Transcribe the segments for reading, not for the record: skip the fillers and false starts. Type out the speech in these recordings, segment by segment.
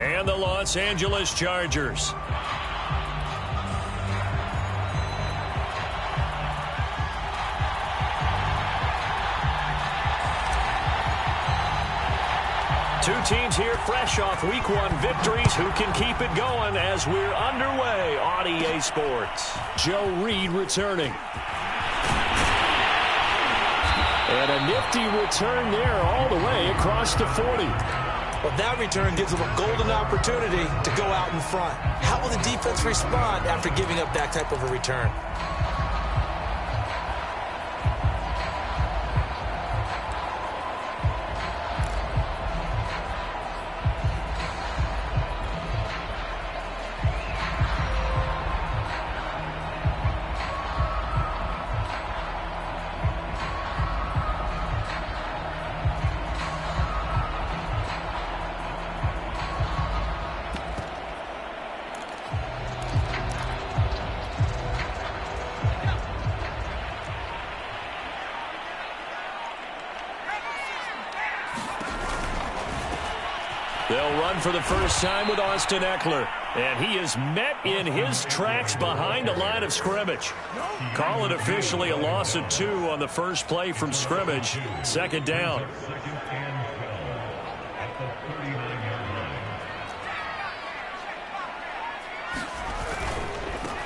And the Los Angeles Chargers. Two teams here fresh off Week 1 victories. Who can keep it going as we're underway on EA Sports? Joe Reed returning. And a nifty return there all the way across the 40. Well, that return gives them a golden opportunity to go out in front. How will the defense respond after giving up that type of a return? They'll run for the first time with Austin Eckler. And he is met in his tracks behind a line of scrimmage. Call it officially a loss of 2 on the first play from scrimmage. Second down.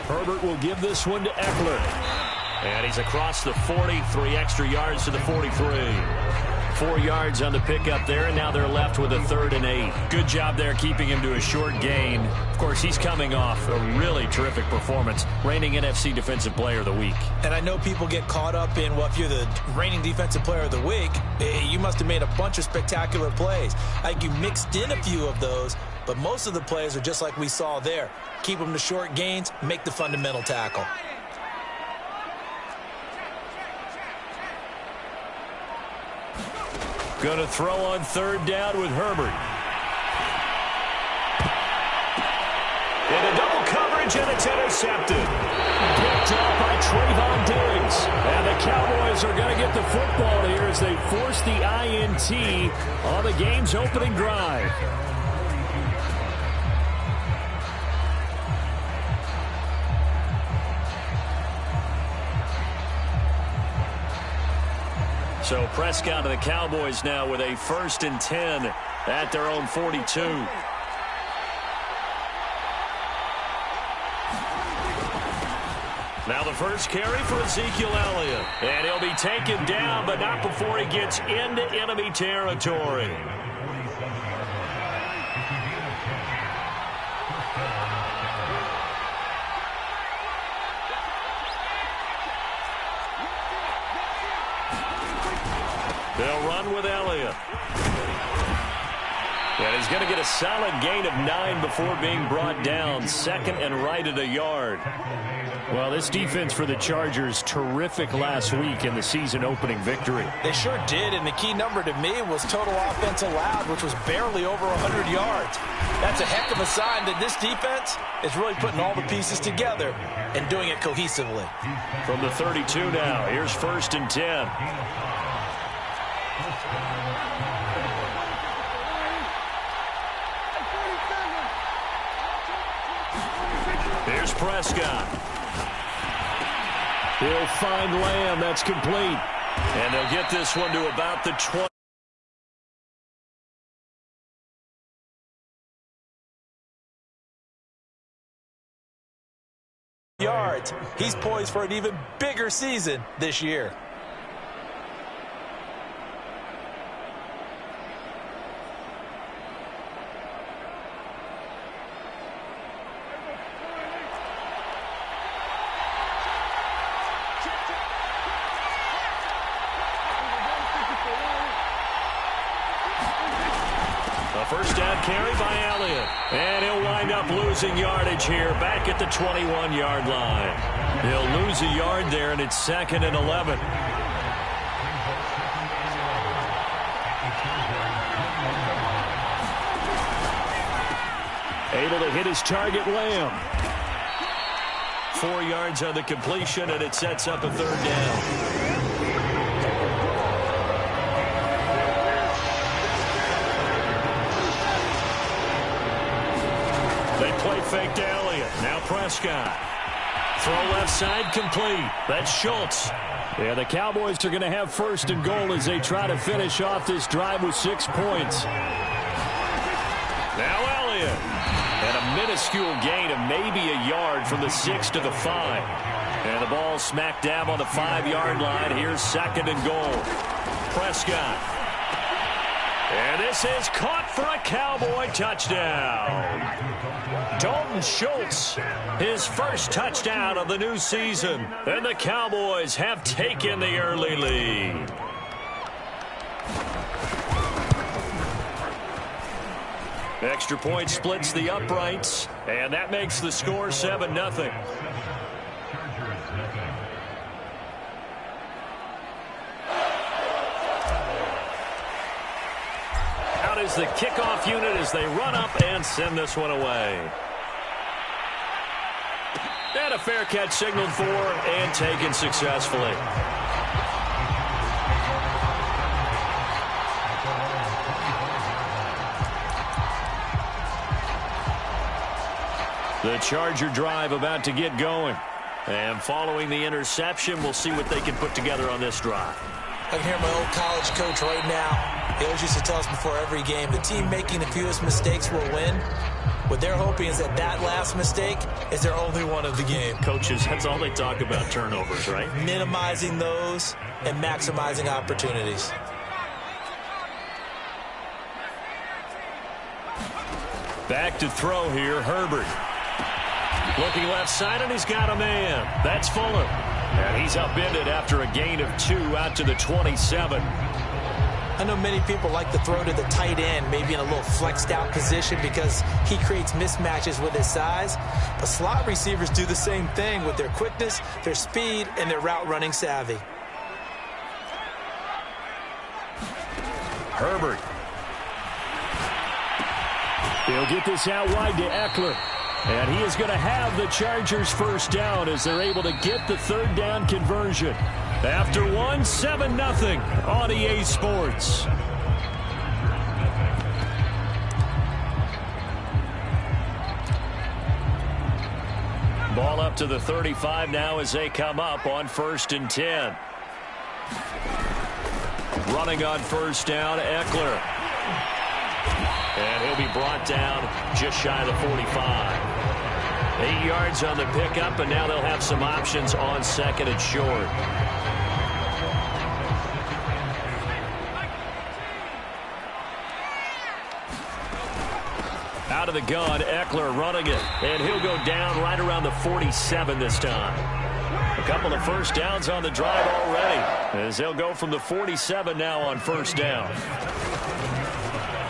Herbert will give this one to Eckler. And he's across the 40, 3 extra yards to the 43. 4 yards on the pickup there, and now they're left with a 3rd and 8. Good job there keeping him to a short gain. Of course, he's coming off a really terrific performance, reigning NFC Defensive Player of the Week. And I know people get caught up in, well, if you're the reigning Defensive Player of the Week, you must have made a bunch of spectacular plays. I think you mixed in a few of those, but most of the plays are just like we saw there. Keep them to short gains, make the fundamental tackle. Going to throw on 3rd down with Herbert. And a double coverage, and it's intercepted. Picked up by Trayvon Diggs. And the Cowboys are going to get the football here as they force the INT on the game's opening drive. So Prescott and the Cowboys now with a 1st and 10 at their own 42. Now the first carry for Ezekiel Elliott. And he'll be taken down, but not before he gets into enemy territory. They'll run with Elliott. And he's going to get a solid gain of 9 before being brought down. 2nd and right at a yard. Well, this defense for the Chargers, terrific last week in the season-opening victory. They sure did, and the key number to me was total offense allowed, which was barely over 100 yards. That's a heck of a sign that this defense is really putting all the pieces together and doing it cohesively. From the 32 now, here's 1st and 10. Here's Prescott. He'll find Lamb. That's complete. And they'll get this one to about the 20. Yards. He's poised for an even bigger season this year. First down carry by Elliott. And he'll wind up losing yardage here back at the 21-yard line. He'll lose a yard there, and it's 2nd and 11. Able to hit his target, Lamb. 4 yards on the completion, and it sets up a 3rd down. Back to Elliott. Now Prescott. Throw left side complete. That's Schultz. Yeah, the Cowboys are going to have first and goal as they try to finish off this drive with 6 points. Now Elliott. And a minuscule gain of maybe a yard from the 6 to the 5. And the ball smack dab on the 5-yard line. Here's second and goal. Prescott. And this is caught for a Cowboy touchdown. Dalton Schultz, his first touchdown of the new season. And the Cowboys have taken the early lead. Extra point splits the uprights, and that makes the score 7-0. Out is the kickoff unit as they run up and send this one away. And a fair catch signaled for and taken successfully. The Charger drive about to get going. And following the interception, we'll see what they can put together on this drive. I can hear my old college coach right now. He always used to tell us before every game, the team making the fewest mistakes will win. What they're hoping is that that last mistake is their only one of the game. Coaches, that's all they talk about, turnovers, right? Minimizing those and maximizing opportunities. Back to throw here, Herbert. Looking left side, and he's got a man. That's Fuller. And he's upended after a gain of 2 out to the 27. I know many people like to throw to the tight end, maybe in a little flexed out position because he creates mismatches with his size. But slot receivers do the same thing with their quickness, their speed, and their route running savvy. Herbert. He'll get this out wide to Eckler. And he is going to have the Chargers first down as they're able to get the third down conversion. After 7-0 on EA Sports. Ball up to the 35 now as they come up on 1st and 10. Running on first down, Eckler. And he'll be brought down just shy of the 45. 8 yards on the pickup, and now they'll have some options on 2nd and short. Out of the gun, Eckler running it, and he'll go down right around the 47 this time. A couple of first downs on the drive already, as they'll go from the 47 now on first down.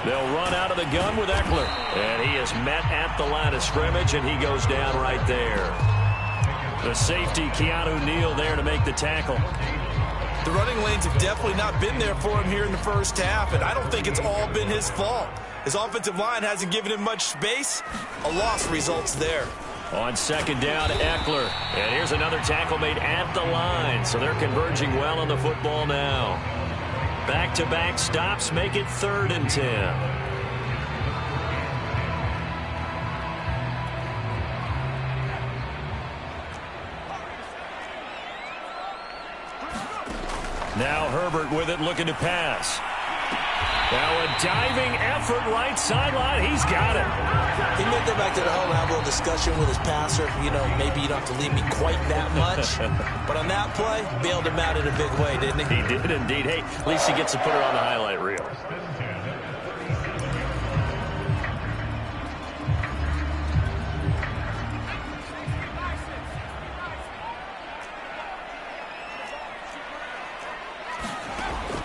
They'll run out of the gun with Eckler. And he is met at the line of scrimmage, and he goes down right there. The safety, Keanu Neal, there to make the tackle. The running lanes have definitely not been there for him here in the first half, and I don't think it's all been his fault. His offensive line hasn't given him much space. A loss results there. On 2nd down, Eckler. And here's another tackle made at the line, so they're converging well on the football now. Back-to-back stops make it 3rd and 10. Now Herbert with it, looking to pass. Now a diving effort right sideline. He's got it. He may go back to the home and have a little discussion with his passer. You know, maybe you don't have to leave me quite that much. But on that play, bailed him out in a big way, didn't he? He did indeed. Hey, at least he gets to put it on the highlight reel.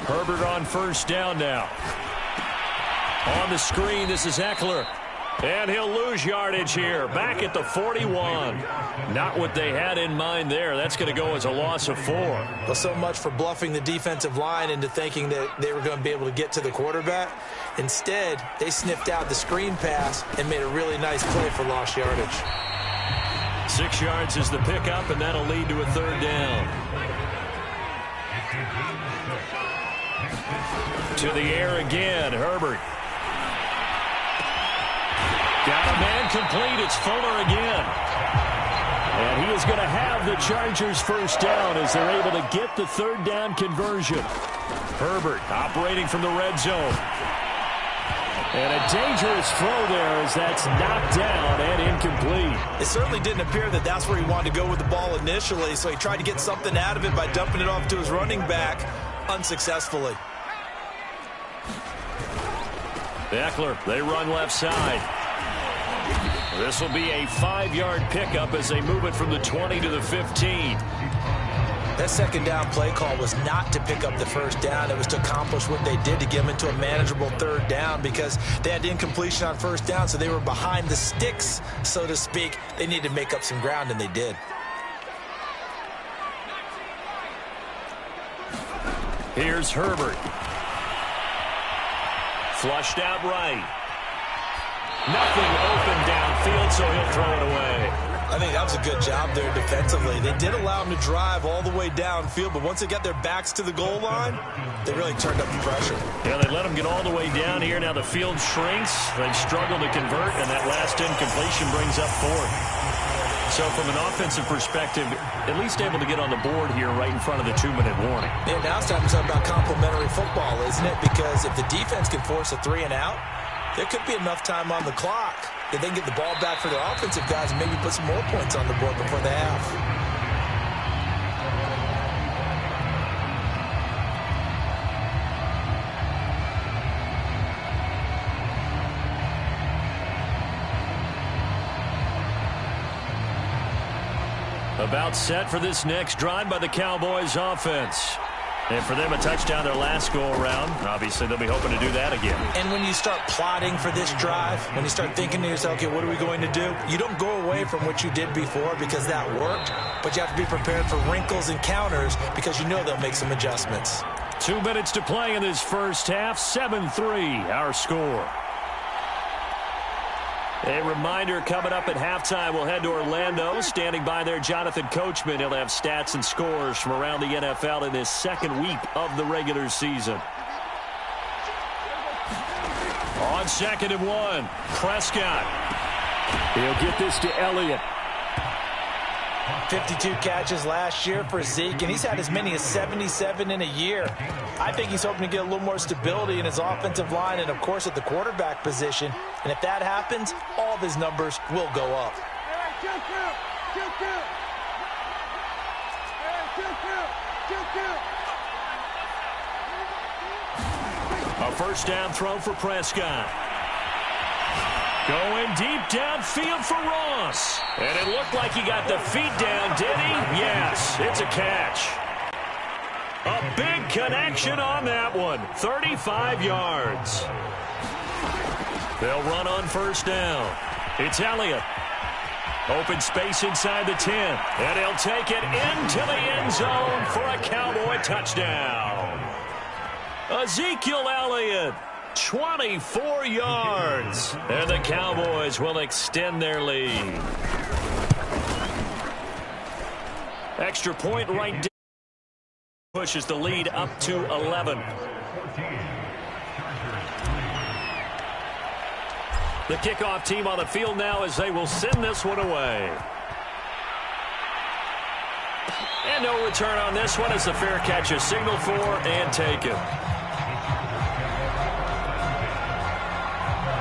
Herbert on first down now. On the screen, this is Eckler. And he'll lose yardage here. Back at the 41. Not what they had in mind there. That's going to go as a loss of 4. Well, so much for bluffing the defensive line into thinking that they were going to be able to get to the quarterback. Instead, they sniffed out the screen pass and made a really nice play for lost yardage. 6 yards is the pickup, and that'll lead to a 3rd down. To the air again, Herbert. Got a man complete. It's Fuller again. And he is going to have the Chargers first down as they're able to get the third down conversion. Herbert operating from the red zone. And a dangerous throw there as that's knocked down and incomplete. It certainly didn't appear that that's where he wanted to go with the ball initially, so he tried to get something out of it by dumping it off to his running back unsuccessfully. Eckler, they run left side. This will be a 5-yard pickup as they move it from the 20 to the 15. That second down play call was not to pick up the first down. It was to accomplish what they did to get them into a manageable third down because they had incompletion on first down, so they were behind the sticks, so to speak. They needed to make up some ground, and they did. Here's Herbert. Flushed out right. Nothing open downfield, so he'll throw it away. I think that was a good job there defensively. They did allow him to drive all the way downfield, but once they got their backs to the goal line, they really turned up the pressure. Yeah, they let him get all the way down here. Now the field shrinks. They've struggled to convert, and that last incompletion brings up fourth. So from an offensive perspective, at least able to get on the board here right in front of the 2-minute warning. Yeah, now it's time to talk about complementary football, isn't it? Because if the defense can force a 3 and out, there could be enough time on the clock that they can get the ball back for their offensive guys and maybe put some more points on the board before the half. About set for this next drive by the Cowboys offense. And for them, a touchdown their last go-around. Obviously, they'll be hoping to do that again. And when you start plotting for this drive, when you start thinking to yourself, okay, what are we going to do? You don't go away from what you did before because that worked, but you have to be prepared for wrinkles and counters because you know they'll make some adjustments. 2 minutes to play in this first half. 7-3, our score. A reminder coming up at halftime, we'll head to Orlando. Standing by there, Jonathan Coachman. He'll have stats and scores from around the NFL in this second week of the regular season. On 2nd and 1, Prescott. He'll get this to Elliott. 52 catches last year for Zeke, and he's had as many as 77 in a year. I think he's hoping to get a little more stability in his offensive line and, of course, at the quarterback position. And if that happens, all of his numbers will go up. A first down throw for Prescott. Going deep downfield for Ross. And it looked like he got the feet down, did he? Yes, it's a catch. A big connection on that one. 35 yards. They'll run on first down. It's Elliott. Open space inside the 10. And he'll take it into the end zone for a Cowboy touchdown. Ezekiel Elliott. 24 yards. And the Cowboys will extend their lead. Extra point right down. Pushes the lead up to 11. The kickoff team on the field now as they will send this one away. And no return on this one as the fair catch is signaled for and taken.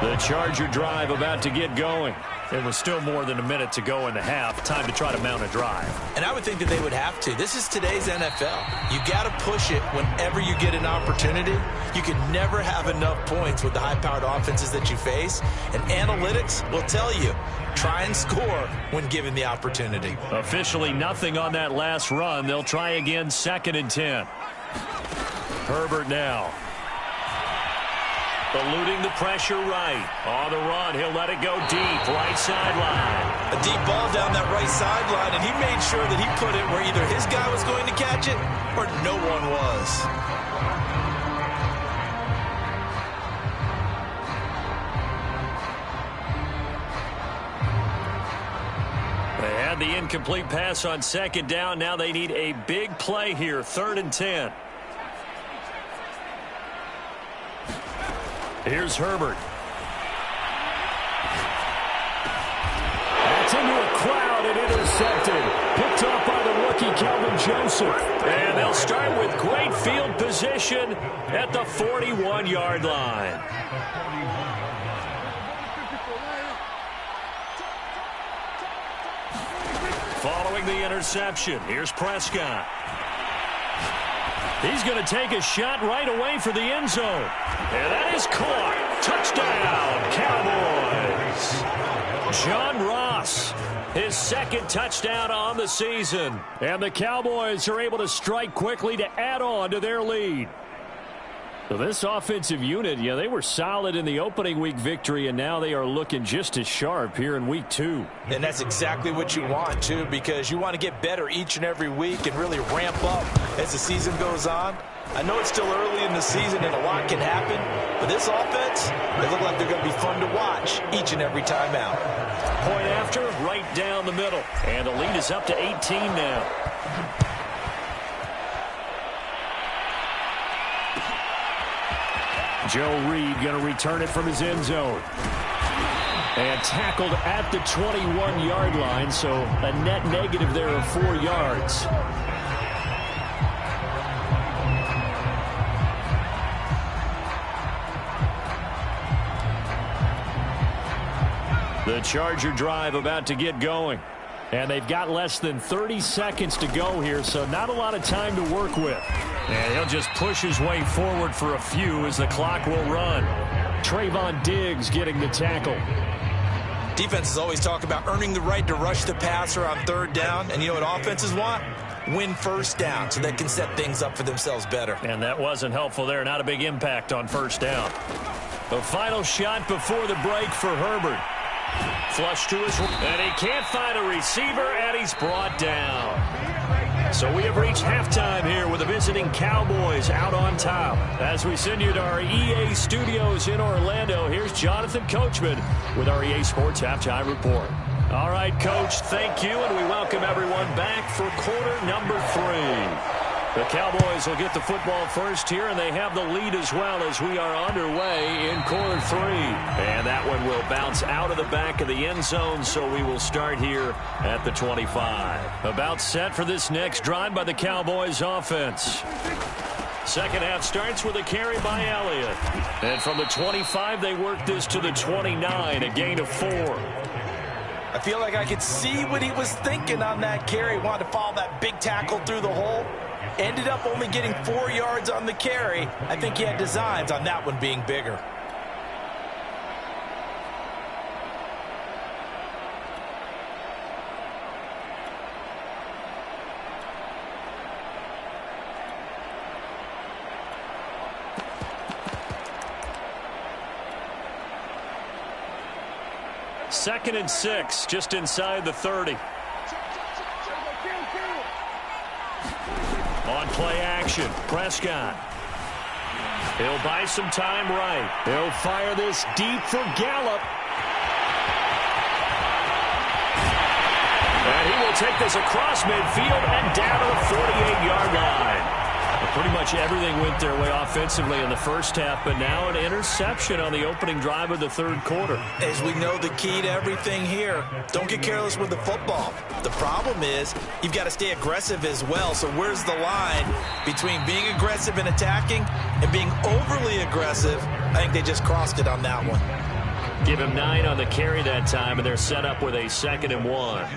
The Charger drive about to get going. There was still more than a minute to go in the half. Time to try to mount a drive. And I would think that they would have to. This is today's NFL. You got to push it whenever you get an opportunity. You can never have enough points with the high-powered offenses that you face. And analytics will tell you, try and score when given the opportunity. Officially nothing on that last run. They'll try again 2nd and 10. Herbert now. Eluding the pressure right. On the run, he'll let it go deep. Right sideline. A deep ball down that right sideline, and he made sure that he put it where either his guy was going to catch it or no one was. They had the incomplete pass on 2nd down. Now they need a big play here. 3rd and 10. Here's Herbert. Joseph. And they'll start with great field position at the 41-yard line. Following the interception, here's Prescott. He's going to take a shot right away for the end zone. And that is caught. Touchdown, Cowboys. John Ross, his second touchdown on the season. And the Cowboys are able to strike quickly to add on to their lead. So this offensive unit, they were solid in the opening week victory, and now they are looking just as sharp here in week 2. And that's exactly what you want, too, because you want to get better each and every week and really ramp up as the season goes on. I know it's still early in the season and a lot can happen, but this offense, they look like they're going to be fun to watch each and every time out. Point after, right down the middle. And the lead is up to 18 now. Joe Reed going to return it from his end zone. And tackled at the 21-yard line, so a net negative there of 4 yards. The Charger drive about to get going. And they've got less than 30 seconds to go here, so not a lot of time to work with. And he'll just push his way forward for a few as the clock will run. Trayvon Diggs getting the tackle. Defenses always talk about earning the right to rush the passer on third down. And you know what offenses want? Win first down so they can set things up for themselves better. And that wasn't helpful there. Not a big impact on first down. The final shot before the break for Herbert. Flush to his right, and he can't find a receiver, and he's brought down. So we have reached halftime here with the visiting Cowboys out on top. As we send you to our EA studios in Orlando, here's Jonathan Coachman with our EA Sports Halftime Report. All right, Coach, thank you, and we welcome everyone back for quarter number 3. The Cowboys will get the football first here, and they have the lead as well as we are underway in quarter 3. And that one will bounce out of the back of the end zone, so we will start here at the 25. About set for this next drive by the Cowboys offense. Second half starts with a carry by Elliott. And from the 25, they work this to the 29, a gain of 4. I feel like I could see what he was thinking on that carry. Wanted to follow that big tackle through the hole. Ended up only getting 4 yards on the carry. I think he had designs on that one being bigger. Second and 6, just inside the 30. On play action, Prescott. He'll buy some time right. He'll fire this deep for Gallup. And he will take this across midfield and down to the 48-yard line. Pretty much everything went their way offensively in the first half, but now an interception on the opening drive of the third quarter. As we know, the key to everything here, don't get careless with the football. The problem is you've got to stay aggressive as well. So where's the line between being aggressive and attacking and being overly aggressive? I think they just crossed it on that one. Give him 9 on the carry that time, and they're set up with a 2nd and 1.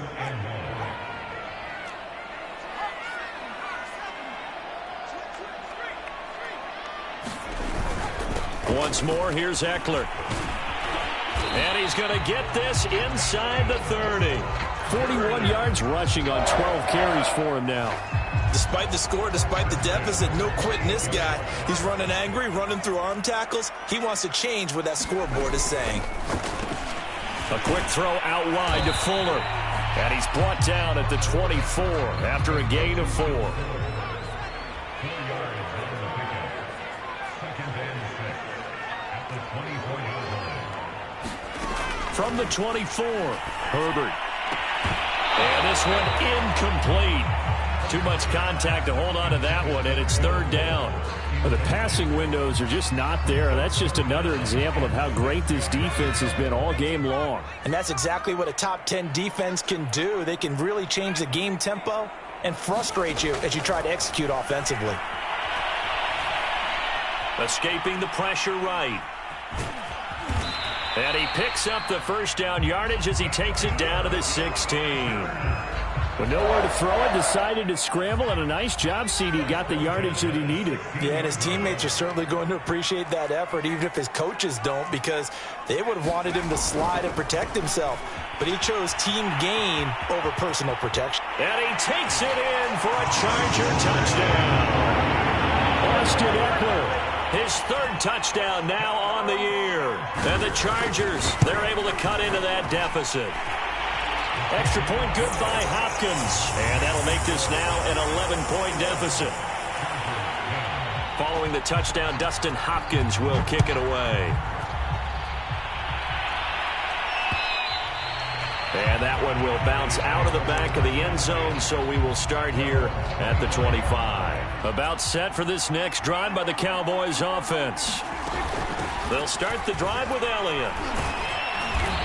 Once more, here's Eckler. And he's going to get this inside the 30. 41 yards rushing on 12 carries for him now. Despite the score, despite the deficit, no quitting this guy. He's running angry, running through arm tackles. He wants to change what that scoreboard is saying. A quick throw out wide to Fuller. And he's brought down at the 24 after a gain of 4. From the 24, Herbert. And this one incomplete. Too much contact to hold on to that one, and it's 3rd down. Well, the passing windows are just not there. That's just another example of how great this defense has been all game long. And that's exactly what a top 10 defense can do. They can really change the game tempo and frustrate you as you try to execute offensively. Escaping the pressure right. And he picks up the first down yardage as he takes it down to the 16. With nowhere to throw it, decided to scramble, and a nice job, CD. Got the yardage that he needed. Yeah, and his teammates are certainly going to appreciate that effort, even if his coaches don't, because they would have wanted him to slide and protect himself. But he chose team gain over personal protection. And he takes it in for a Charger touchdown. Austin Eckler, his third touchdown now on the year. And the Chargers, they're able to cut into that deficit. Extra point good by Hopkins. And that'll make this now an 11-point deficit. Following the touchdown, Dustin Hopkins will kick it away. And that one will bounce out of the back of the end zone, so we will start here at the 25. About set for this next drive by the Cowboys offense. They'll start the drive with Elliott.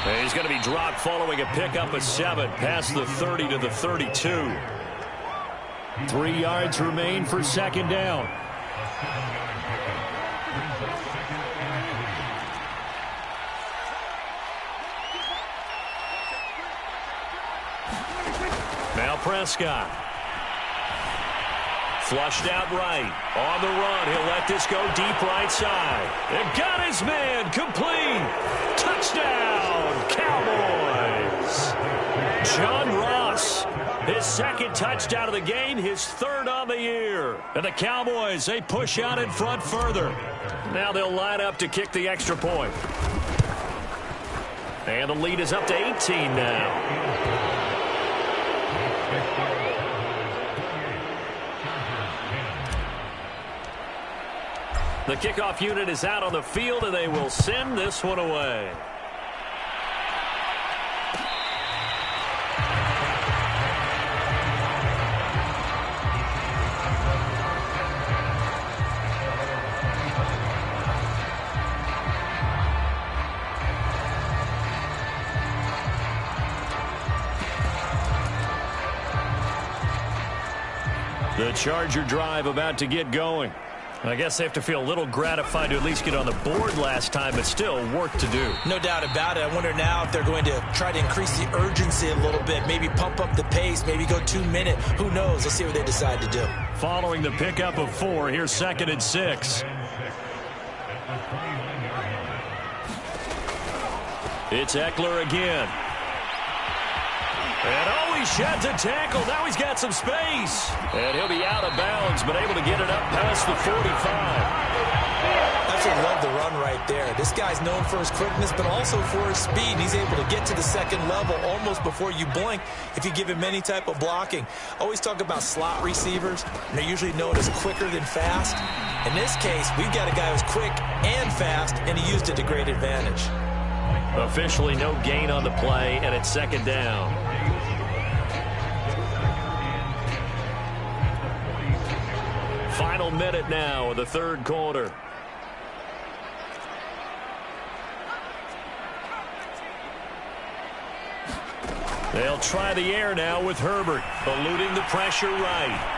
And he's going to be dropped following a pickup of 7 past the 30 to the 32. 3 yards remain for second down. Now Prescott. Flushed out right. On the run. He'll let this go deep right side. And got his man. Complete. Touchdown, Cowboys. John Ross. His second touchdown of the game. His third on the year. And the Cowboys, they push out in front further. Now they'll line up to kick the extra point. And the lead is up to 18 now. The kickoff unit is out on the field, and they will send this one away. The Charger drive about to get going. I guess they have to feel a little gratified to at least get on the board last time, but still work to do. No doubt about it. I wonder now if they're going to try to increase the urgency a little bit, maybe pump up the pace, maybe go 2 minute. Who knows? Let's see what they decide to do. Following the pickup of 4, here's 2nd and 6. It's Eckler again. And he sheds a tackle. Now he's got some space. And he'll be out of bounds, but able to get it up past the 45. Absolutely love the run right there. This guy's known for his quickness, but also for his speed. And he's able to get to the second level almost before you blink if you give him any type of blocking. Always talk about slot receivers, and they're usually known as quicker than fast. In this case, we've got a guy who's quick and fast, and he used it to great advantage. Officially no gain on the play, and it's 2nd down. Final minute now of the 3rd quarter. They'll try the air now with Herbert, eluding the pressure right.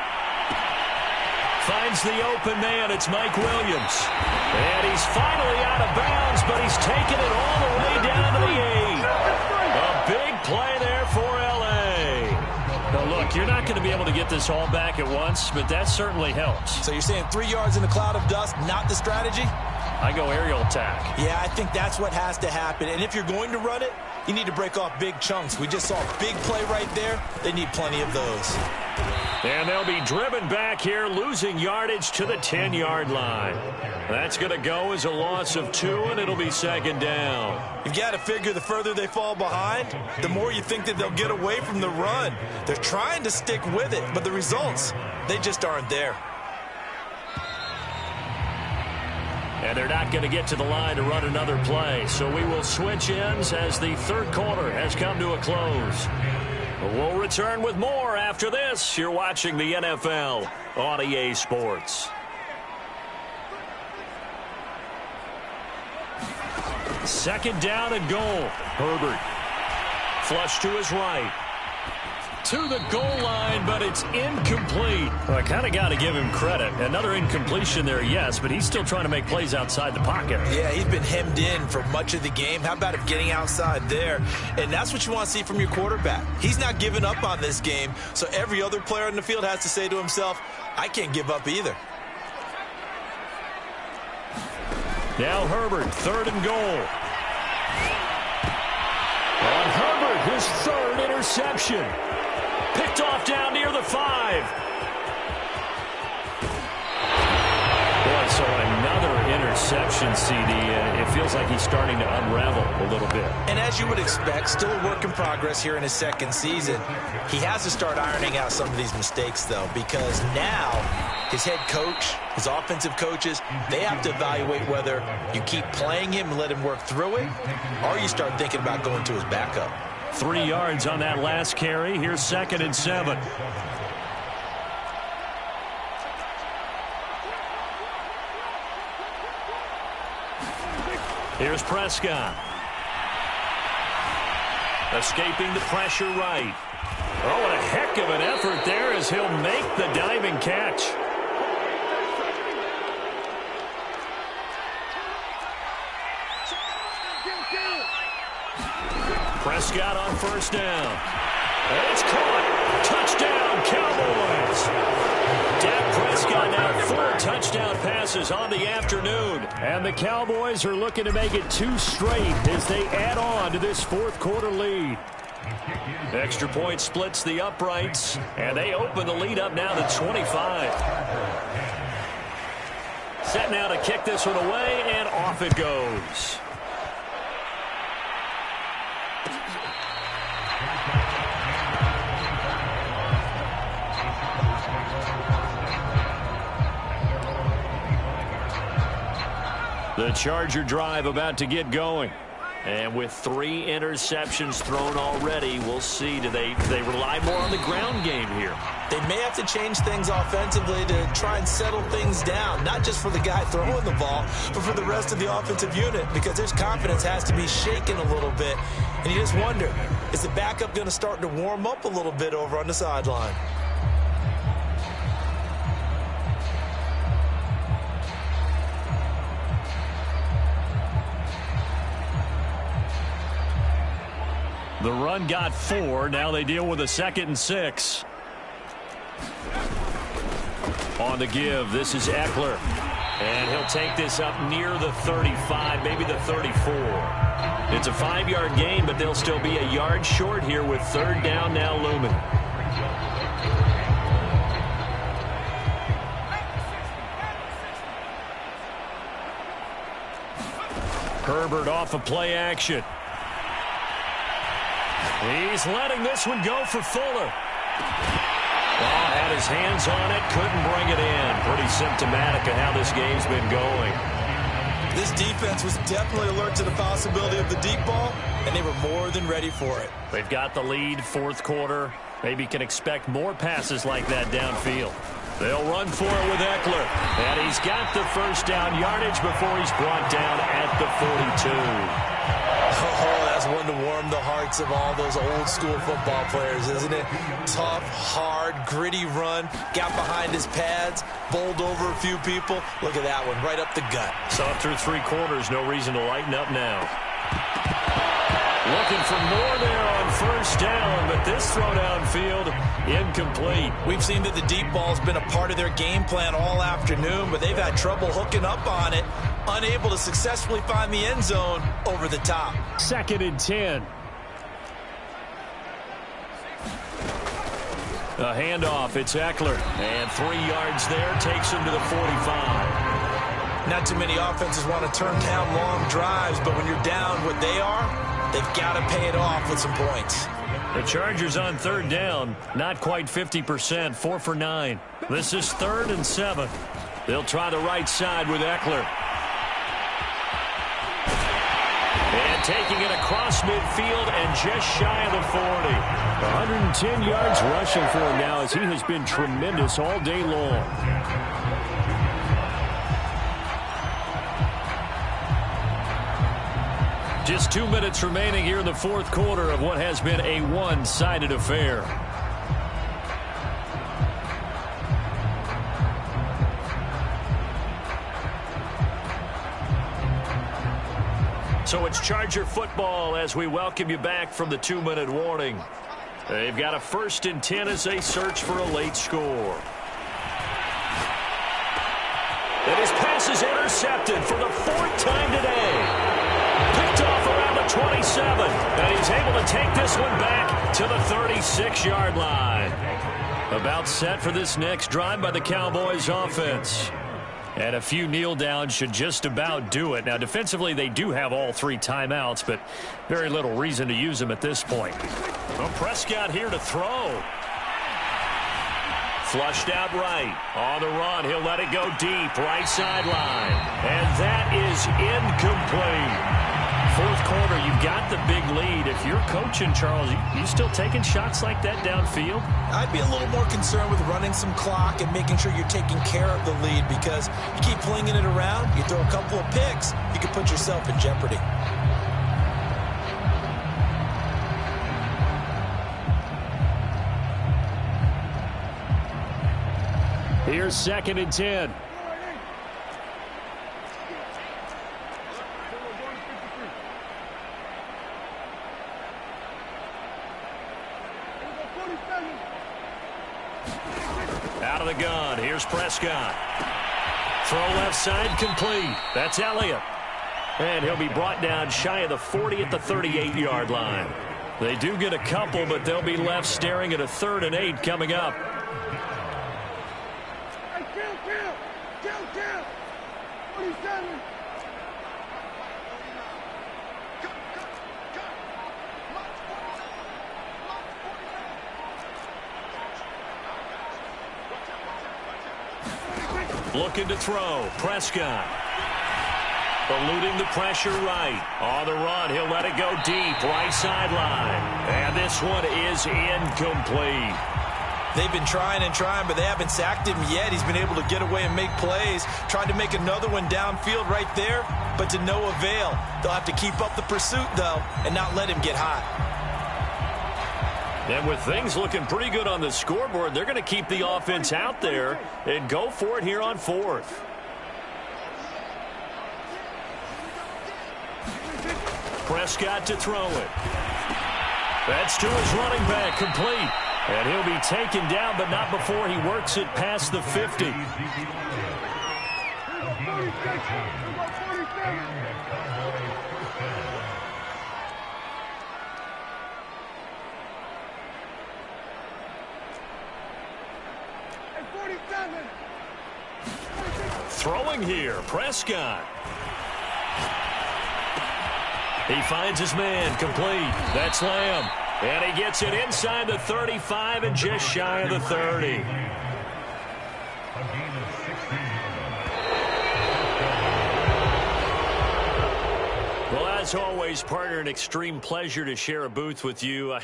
Finds the open man. It's Mike Williams. And he's finally out of bounds, but he's taken it all the way down to the 8. A big play there for L.A. Now, look, you're not going to be able to get this all back at once, but that certainly helps. So you're saying 3 yards in a cloud of dust, not the strategy? I go aerial attack. Yeah, I think that's what has to happen. And if you're going to run it, you need to break off big chunks. We just saw a big play right there. They need plenty of those. And they'll be driven back here, losing yardage to the 10-yard line. That's going to go as a loss of 2, and it'll be 2nd down. You've got to figure the further they fall behind, the more you think that they'll get away from the run. They're trying to stick with it, but the results, they just aren't there. And they're not going to get to the line to run another play. So we will switch ends as the 3rd quarter has come to a close. We'll return with more after this. You're watching the NFL on EA Sports. Second down and goal. Herbert. Flush to his right. to the goal line, but it's incomplete. Well, I kind of got to give him credit. Another incompletion there, yes, but he's still trying to make plays outside the pocket. Yeah, he's been hemmed in for much of the game. How about him getting outside there? And that's what you want to see from your quarterback. He's not giving up on this game, so every other player in the field has to say to himself, I can't give up either. Now Herbert, 3rd and goal. On Herbert, his 3rd interception. Picked off down near the 5. Boy, so another interception, CD. It feels like he's starting to unravel a little bit. And as you would expect, still a work in progress here in his 2nd season. He has to start ironing out some of these mistakes, though, because now his head coach, his offensive coaches, they have to evaluate whether you keep playing him and let him work through it, or you start thinking about going to his backup. 3 yards on that last carry. Here's 2nd and 7. Here's Prescott. Escaping the pressure right. Oh, what a heck of an effort there as he'll make the diving catch. Prescott on 1st down. And it's caught. Touchdown, Cowboys. Dak Prescott now 4 touchdown passes on the afternoon. And the Cowboys are looking to make it 2 straight as they add on to this 4th quarter lead. Extra point splits the uprights, and they open the lead up now to 25. Set now to kick this one away, and off it goes. The Charger drive about to get going. And with 3 interceptions thrown already, we'll see. Do they rely more on the ground game here? They may have to change things offensively to try and settle things down, not just for the guy throwing the ball, but for the rest of the offensive unit, because his confidence has to be shaken a little bit. And you just wonder, is the backup going to start to warm up a little bit over on the sideline? The run got 4. Now they deal with a 2nd and 6. On the give, this is Eckler. And he'll take this up near the 35, maybe the 34. It's a 5-yard gain, but they'll still be a yard short here with 3rd down now looming. Herbert off of play action. He's letting this one go for Fuller. Oh, had his hands on it, couldn't bring it in. Pretty symptomatic of how this game's been going. This defense was definitely alert to the possibility of the deep ball, and they were more than ready for it. They've got the lead, 4th quarter. Maybe can expect more passes like that downfield. They'll run for it with Eckler. And he's got the 1st down yardage before he's brought down at the 42. Oh, that's one to warm the hearts of all those old-school football players, isn't it? Tough, hard, gritty run. Got behind his pads, bowled over a few people. Look at that one, right up the gut. So through 3 quarters, no reason to lighten up now. Looking for more there on 1st down, but this throw downfield, incomplete. We've seen that the deep ball's been a part of their game plan all afternoon, but they've had trouble hooking up on it, unable to successfully find the end zone over the top. 2nd and 10. A handoff, it's Eckler, and 3 yards there, takes him to the 45. Not too many offenses want to turn down long drives, but when you're down what they are, they've got to pay it off with some points. The Chargers on 3rd down, not quite 50%, 4 for 9. This is 3rd and 7. They'll try the right side with Eckler. And taking it across midfield and just shy of the 40. 110 yards rushing for him now as he has been tremendous all day long. Just 2 minutes remaining here in the 4th quarter of what has been a one-sided affair. So it's Charger football as we welcome you back from the 2-minute warning. They've got a 1st and 10 as they search for a late score. And his pass is intercepted for the 4th time today. Picked off around the 27. And he's able to take this one back to the 36-yard line. About set for this next drive by the Cowboys offense. And a few kneel downs should just about do it. Now, defensively, they do have all 3 timeouts, but very little reason to use them at this point. Well, Prescott here to throw. Flushed out right. On the run, he'll let it go deep. Right sideline. And that is incomplete. 4th quarter, you've got the big lead. If you're coaching, Charles, you still taking shots like that downfield? I'd be a little more concerned with running some clock and making sure you're taking care of the lead, because you keep flinging it around, you throw a couple of picks, you can put yourself in jeopardy. Here's 2nd and 10. Out of the gun. Here's Prescott. Throw left side complete. That's Elliott. And he'll be brought down shy of the 40 at the 38-yard line. They do get a couple, but they'll be left staring at a 3rd and 8 coming up. Looking to throw. Prescott. Eluding the pressure right. On the run, he'll let it go deep. Right sideline. And this one is incomplete. They've been trying and trying, but they haven't sacked him yet. He's been able to get away and make plays. Tried to make another one downfield right there, but to no avail. They'll have to keep up the pursuit, though, and not let him get hot. And with things looking pretty good on the scoreboard, they're going to keep the offense out there and go for it here on 4th. Prescott to throw it. That's to his running back, complete. And he'll be taken down, but not before he works it past the 50. Throwing here, Prescott. He finds his man, complete. That's Lamb. And he gets it inside the 35 and just shy of the 30. Well, as always, partner, an extreme pleasure to share a booth with you.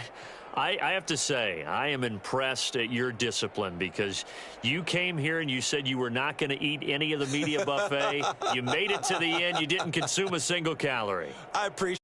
I have to say, I am impressed at your discipline, because you came here and you said you were not going to eat any of the media buffet. You made it to the end. You didn't consume a single calorie. I appreciate